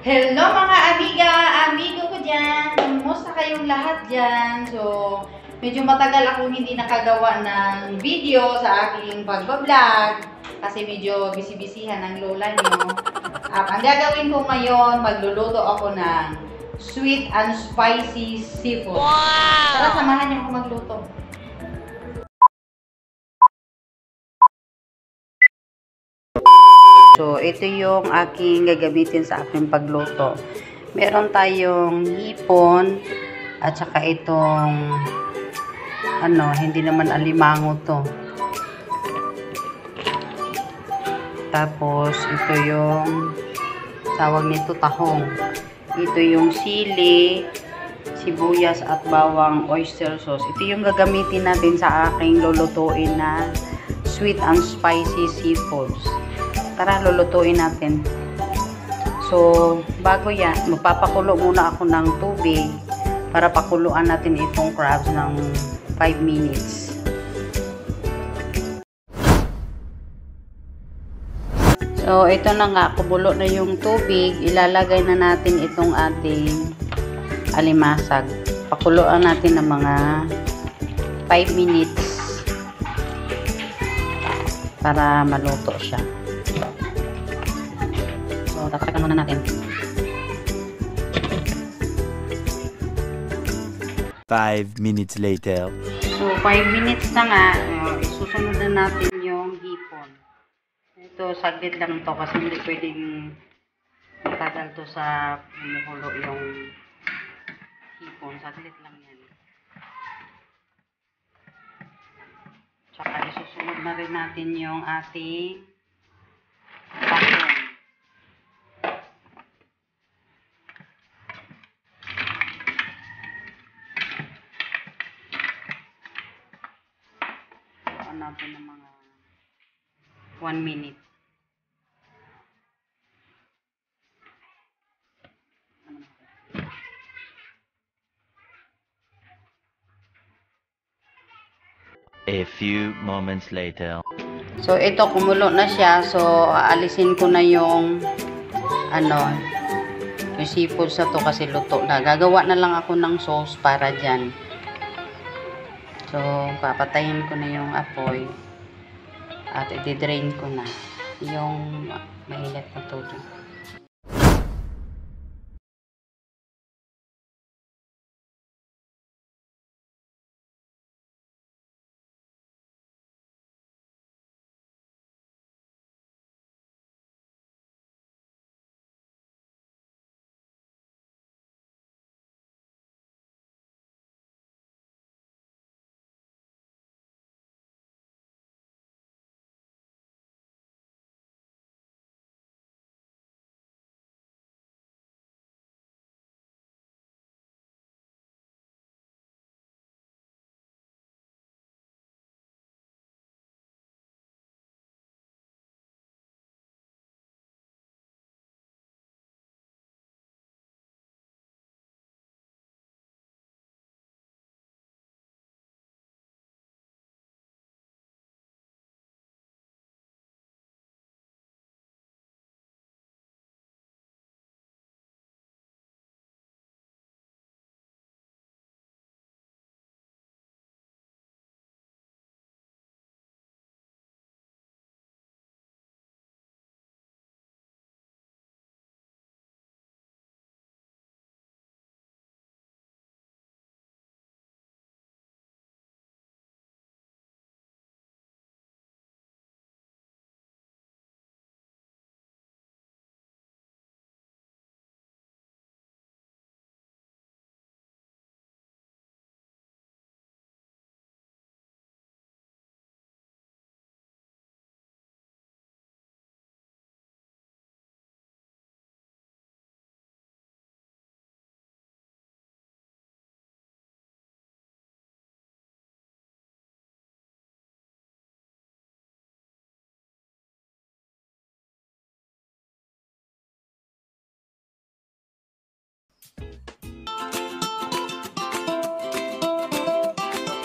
Hello mga amiga, amigo ko dyan. Kumusta kayong lahat dyan? So, medyo matagal akong hindi nakagawa ng video sa aking pagbablog kasi medyo busy-busyhan ng lola nyo. At ang gagawin ko ngayon, magluluto ako ng sweet and spicy seafood. Wow! Tara, samahan niyo ako magluto. So, ito yung aking gagamitin sa aking pagluto. Meron tayong hipon at saka itong hindi naman alimango to. Tapos, ito yung tawag nito tahong. Ito yung sili, sibuyas at bawang oyster sauce. Ito yung gagamitin natin sa aking lulutuin na sweet and spicy seafoods. Tara, lulutuin natin. So, bago yan, magpapakulo muna ako ng tubig para pakuluan natin itong crabs ng 5 minutes. So, ito na nga, kubulo na yung tubig. Ilalagay na natin itong ating alimasag. Pakuluan natin ng mga 5 minutes para maluto siya. So, tatakan muna natin. 5 minutes later. So, 5 minutes na nga. Isusunod na natin yung hipon. Ito, saglit lang to kasi hindi pwedeng matagal to sa humuhulo yung hipon. Saglit lang yan. Tsaka isusunod na rin natin yung ating tahong. Natin ng mga 1 minute. A few moments later. So, ito, kumulo na siya. So, aalisin ko na yung yung seafood sa to kasi luto na. Gagawa na lang ako ng sauce para dyan. So, papatayin ko na yung apoy at i-drain ko na yung mainit na tubig.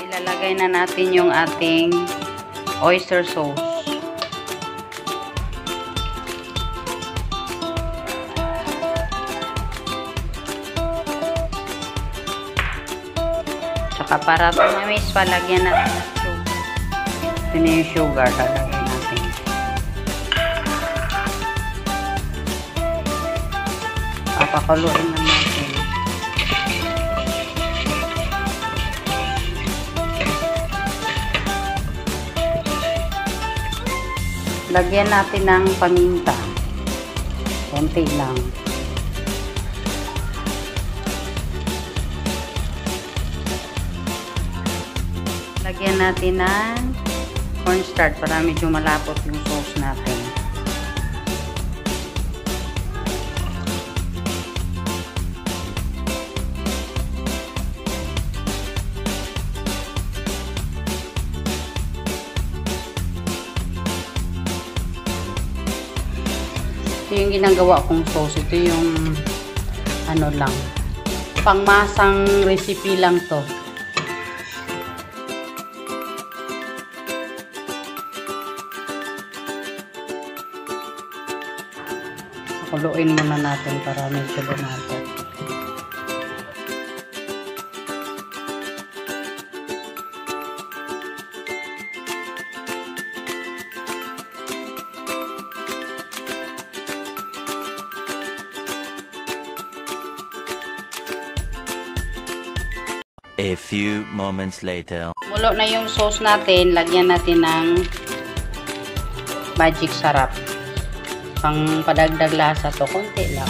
Ilalagay na natin yung ating oyster sauce. Saka para tumamis, palagyan natin ng sugar. Ito na yung sugar, lalagyan natin. Papakuluin na natin. Lagyan natin ng paminta. Konti lang. Lagyan natin ng cornstarch para medyo malapot yung sauce natin. Ito yung ginagawa kong sauce. Ito yung ano lang, pangmasang recipe lang to. Kuluin muna natin para medyo lumapot. A few moments later. Mulo na yung sauce natin, lagyan natin ng magic sarap. Pang padagdag lasa to, konti lang.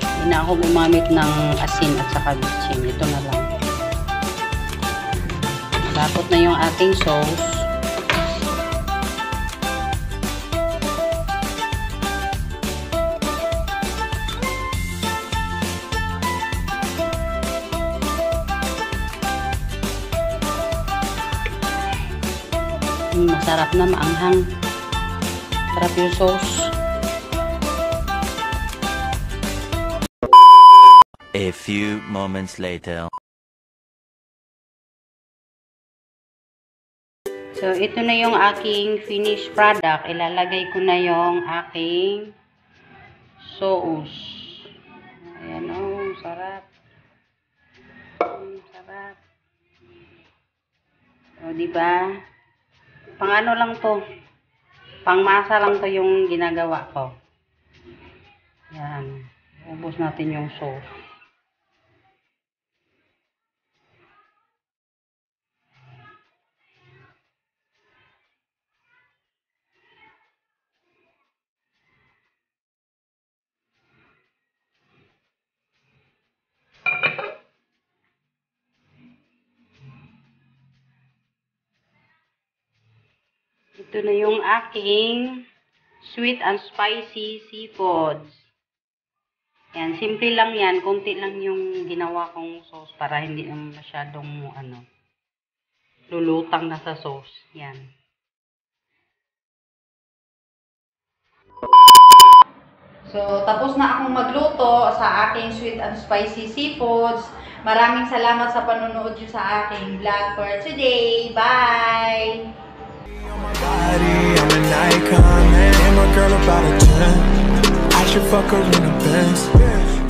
Hindi na ako gumamit ng asin at saka bitchin. Ito na lang. Malapot na yung ating sauce. Masarap na, maanghang. Sarap yung sauce. A few moments later. So, ito na yung aking finished product. Ilalagay ko na yung aking sauce. Ayan o, sarap. Sarap. O, diba? Pang ano lang to. Pang masa lang to yung ginagawa ko. Yan. Ubos natin yung sauce. Ito na yung aking sweet and spicy seafoods. Yan, simple lang yan. Konti lang yung ginawa kong sauce para hindi na masyadong lulutang na sa sauce. Yan. So, tapos na akong magluto sa aking sweet and spicy seafoods. Maraming salamat sa panonood nyo sa aking vlog for today. Bye! I'm an icon, man. And my girl about a 10. I should fuck her in a Benz.